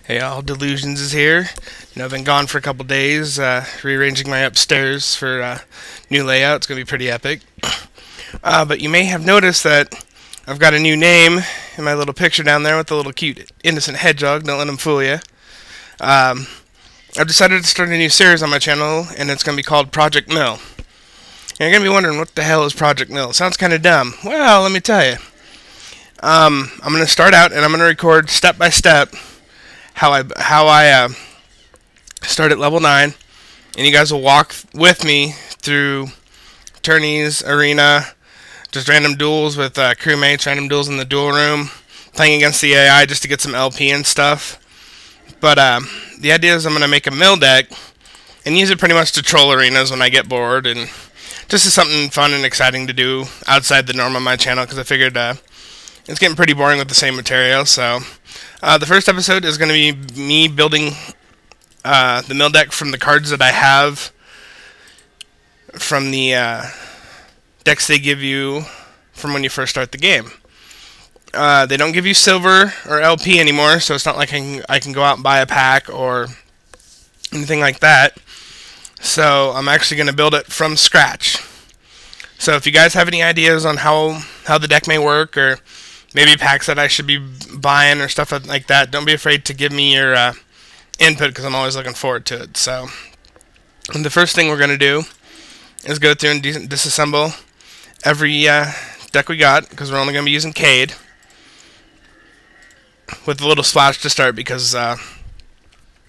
Hey all, Delusions is here. I've been gone for a couple days, rearranging my upstairs for new layout. It's going to be pretty epic. But you may have noticed that I've got a new name in my little picture down there with the little cute innocent hedgehog. Don't let him fool you. I've decided to start a new series on my channel, and it's going to be called Project Mill. And you're going to be wondering, what the hell is Project Mill? It sounds kind of dumb. Well, let me tell you. I'm going to start out, and I'm going to record step by step how I start at level 9, and you guys will walk with me through tourneys, arena, just random duels with crewmates, random duels in the duel room, playing against the AI just to get some LP and stuff. But the idea is I'm going to make a mill deck and use it pretty much to troll arenas when I get bored, and just as something fun and exciting to do outside the norm on my channel, because I figured it's getting pretty boring with the same material. So the first episode is going to be me building the mill deck from the cards that I have from the decks they give you from when you first start the game. They don't give you silver or LP anymore, so it's not like I can go out and buy a pack or anything like that. So I'm actually going to build it from scratch. So if you guys have any ideas on how the deck may work, or maybe packs that I should be buying or stuff like that, don't be afraid to give me your input, because I'm always looking forward to it. So the first thing we're going to do is go through and disassemble every deck we got, because we're only going to be using Cade with a little splash to start, because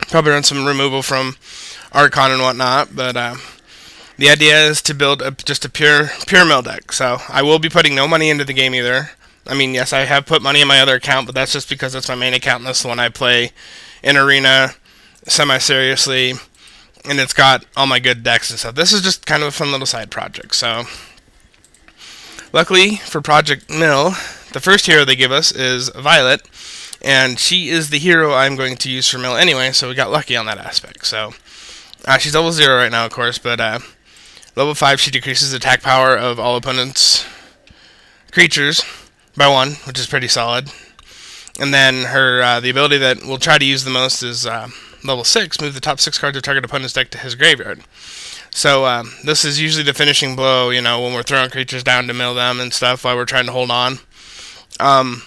probably run some removal from Archon and whatnot. But the idea is to build just a pure mill deck. So I will be putting no money into the game either. I mean, yes, I have put money in my other account, but that's just because that's my main account, and that's the one I play in arena semi-seriously, and it's got all my good decks and stuff. This is just kind of a fun little side project. So luckily for Project Mill, the first hero they give us is Violet, and she is the hero I'm going to use for Mill anyway, so we got lucky on that aspect. So she's level 0 right now, of course, but level 5 she decreases the attack power of all opponents' creatures by 1, which is pretty solid. And then her the ability that we'll try to use the most is level 6, move the top 6 cards of target opponent's deck to his graveyard. So this is usually the finishing blow, you know, when we're throwing creatures down to mill them and stuff while we're trying to hold on. I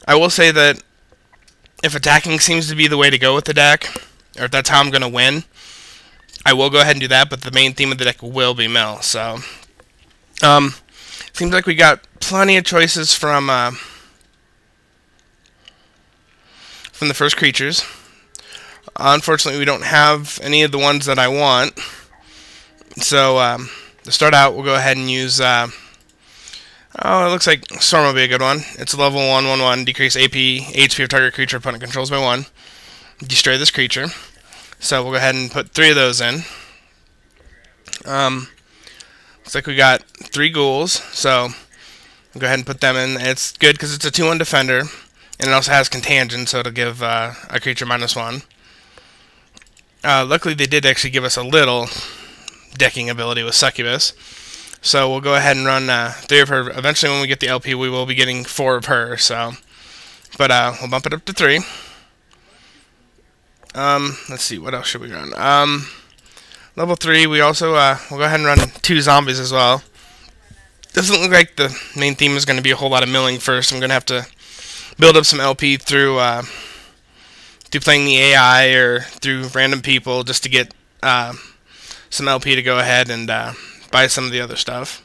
will say that if attacking seems to be the way to go with the deck, or if that's how I'm going to win, I will go ahead and do that, but the main theme of the deck will be mill. So seems like we got plenty of choices from the first creatures. Unfortunately, we don't have any of the ones that I want. So to start out, we'll go ahead and use it looks like Storm will be a good one. It's a level 1/1/1, decrease AP HP of target creature opponent controls by 1. Destroy this creature. So we'll go ahead and put 3 of those in. Looks like we got 3 ghouls, so we'll go ahead and put them in. It's good because it's a 2/1 defender, and it also has contagion, so it'll give a creature -1. Luckily, they did actually give us a little decking ability with Succubus, so we'll go ahead and run 3 of her. Eventually, when we get the LP, we will be getting 4 of her. So, but we'll bump it up to 3. Let's see, what else should we run? Level 3, we also we'll go ahead and run 2 zombies as well. Doesn't look like the main theme is going to be a whole lot of milling first. I'm going to have to build up some LP through playing the AI or through random people, just to get some LP to go ahead and buy some of the other stuff.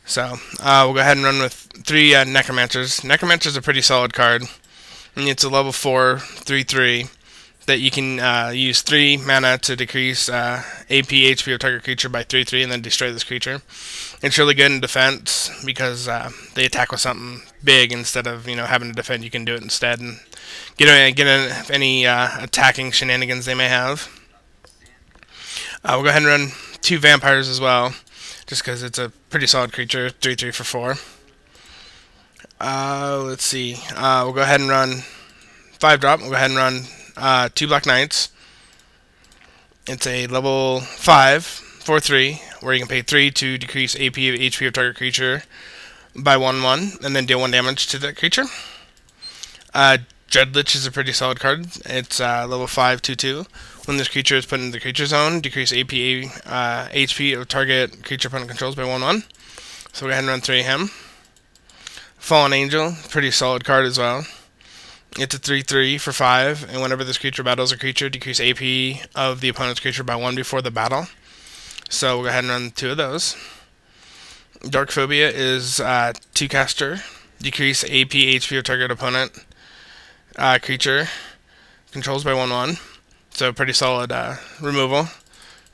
So we'll go ahead and run with 3 Necromancers. Necromancer's a pretty solid card, and it's a level 4 3/3 that you can use 3 mana to decrease AP HP of target creature by 3/3 and then destroy this creature. It's really good in defense because they attack with something big instead of, you know, having to defend. You can do it instead and get any attacking shenanigans they may have. We'll go ahead and run 2 vampires as well, just because it's a pretty solid creature, 3/3 for 4. Let's see. We'll go ahead and run 5 drop. We'll go ahead and run 2 Black Knights. It's a level 5 4/3, where you can pay 3 to decrease AP of HP of target creature by 1/1, and then deal 1 damage to that creature. LICH is a pretty solid card. It's level 5, 2/2. When this creature is put into the creature zone, decrease AP, HP of target creature opponent controls by 1/1. So we'll go ahead and run 3 of him. Fallen Angel, pretty solid card as well. It's a 3/3 for 5, and whenever this creature battles a creature, decrease AP of the opponent's creature by 1 before the battle. So we'll go ahead and run 2 of those. Dark Phobia is 2 caster, decrease AP HP of target opponent creature controls by 1/1. So pretty solid removal,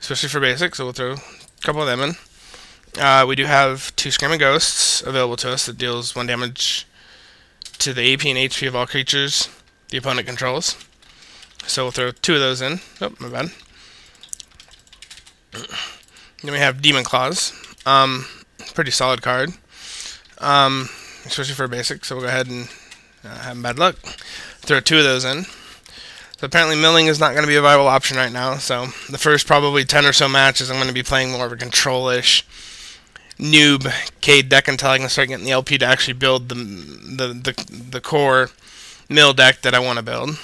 especially for basic. So we'll throw a couple of them in. We do have 2 Screaming Ghosts available to us that deals 1 damage to the AP and HP of all creatures the opponent controls. So we'll throw 2 of those in. Oh, my bad. Then we have Demon Claws. Pretty solid card, especially for basic. So we'll go ahead and have bad luck. Throw 2 of those in. So apparently milling is not going to be a viable option right now. So the first probably 10 or so matches, I'm going to be playing more of a control-ish noob Cade deck until I can start getting the LP to actually build the core mill deck that I want to build.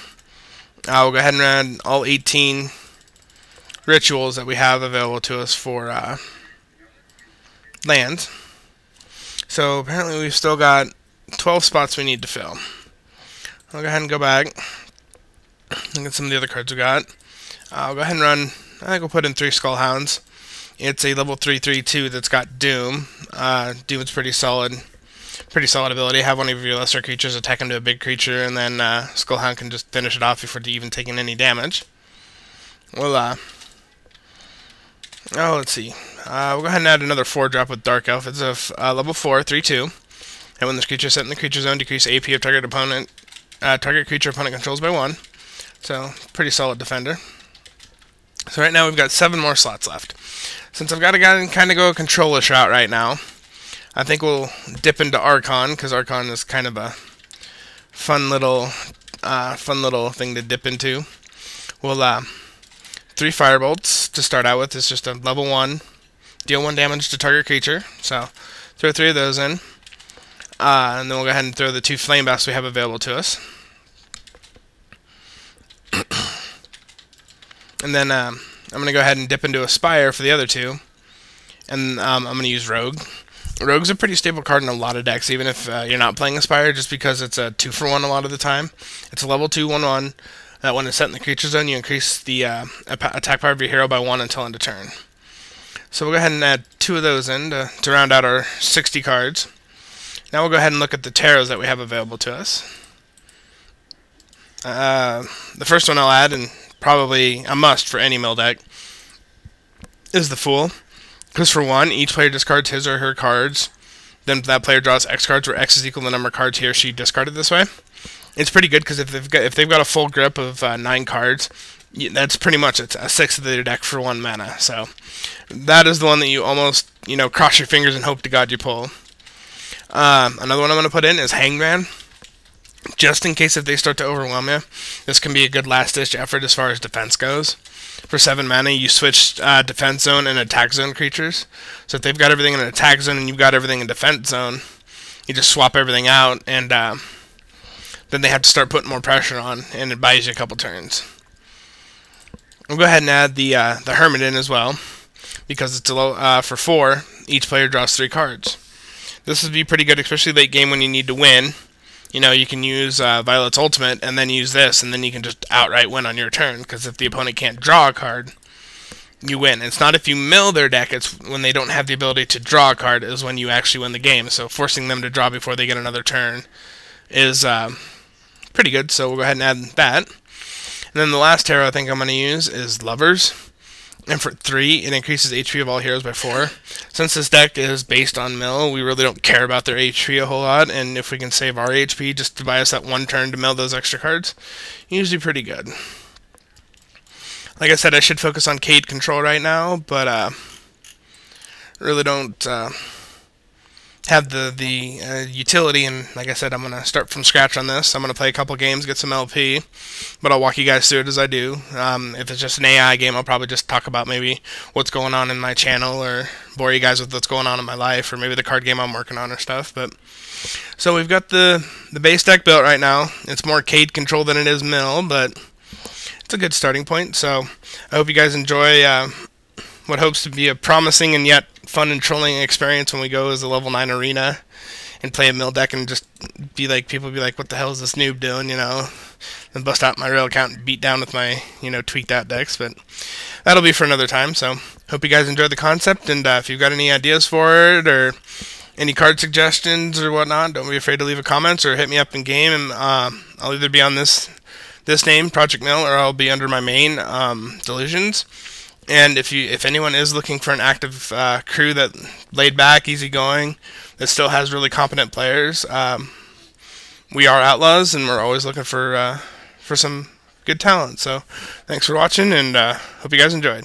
We'll go ahead and run all 18 rituals that we have available to us for land. So apparently we've still got 12 spots we need to fill. I'll go ahead and go back. Look at some of the other cards we got. I'll go ahead and run, I think we'll put in 3 Skullhounds. It's a level 3/3/2 that's got Doom. Doom's pretty solid ability. Have one of your lesser creatures attack into a big creature, and then Skullhound can just finish it off before even taking any damage. Well, let's see. We'll go ahead and add another 4-drop with Dark Elf. It's a level 4, 3/2. And when this creature is set in the creature zone, decrease AP of target creature opponent controls by 1. So, pretty solid defender. So right now we've got 7 more slots left. Since I've got to kind of go a control-ish route right now, I think we'll dip into Archon, because Archon is kind of a fun little thing to dip into. We'll 3 Firebolts to start out with. It's just a level 1, deal 1 damage to target creature. So throw 3 of those in, and then we'll go ahead and throw the 2 Flame Baths we have available to us. And then I'm going to go ahead and dip into Aspire for the other 2. And I'm going to use Rogue. Rogue's a pretty stable card in a lot of decks, even if you're not playing Aspire, just because it's a 2-for-1 a lot of the time. It's a level 2, 1/1. That when it's set in the creature zone, you increase the attack power of your hero by 1 until end of turn. So we'll go ahead and add 2 of those in to round out our 60 cards. Now we'll go ahead and look at the tarots that we have available to us. The first one I'll add, and probably a must for any mill deck, is the Fool. Because for 1, each player discards his or her cards. Then that player draws X cards, where X is equal to the number of cards he or she discarded this way. It's pretty good because if they've got a full grip of 9 cards, that's pretty much a 1/6 of their deck for 1 mana. So that is the one that you almost cross your fingers and hope to God you pull. Another one I'm going to put in is Hangman. Just in case if they start to overwhelm you, this can be a good last-ditch effort as far as defense goes. For 7 mana, you switch defense zone and attack zone creatures. So if they've got everything in an attack zone and you've got everything in defense zone, you just swap everything out, and then they have to start putting more pressure on, and it buys you a couple turns. We'll go ahead and add the Hermit in as well, because it's for 4, each player draws 3 cards. This would be pretty good, especially late game when you need to win. You can use Violet's Ultimate and then use this, and then you can just outright win on your turn, because if the opponent can't draw a card, you win. It's not if you mill their deck, it's when they don't have the ability to draw a card is when you actually win the game. So forcing them to draw before they get another turn is pretty good, so we'll go ahead and add that. And then the last tarot I think I'm going to use is Lovers. And for 3, it increases HP of all heroes by 4. Since this deck is based on mill, we really don't care about their HP a whole lot, and if we can save our HP just to buy us that 1 turn to mill those extra cards, usually pretty good. Like I said, I should focus on Cade control right now, but really don't have the utility, and like I said, I'm gonna start from scratch on this. I'm gonna play a couple games, get some LP, but I'll walk you guys through it as I do. If it's just an AI game, I'll probably just talk about maybe what's going on in my channel, or bore you guys with what's going on in my life, or maybe the card game I'm working on or stuff. But so we've got the base deck built right now. It's more Cade control than it is mill, but it's a good starting point. So I hope you guys enjoy what hopes to be a promising and yet fun and trolling experience when we go as a level 9 arena and play a mill deck and just be like, people be like, what the hell is this noob doing, you know, and bust out my real account and beat down with my, you know, tweaked out decks. But that'll be for another time. So hope you guys enjoyed the concept, and if you've got any ideas for it or any card suggestions or whatnot, don't be afraid to leave a comment or hit me up in game, and I'll either be on this name, Project Mill, or I'll be under my main, Delusions. And if anyone is looking for an active crew that laid back, easygoing, that still has really competent players, we are Outlaws, and we're always looking for some good talent. So thanks for watching, and hope you guys enjoyed.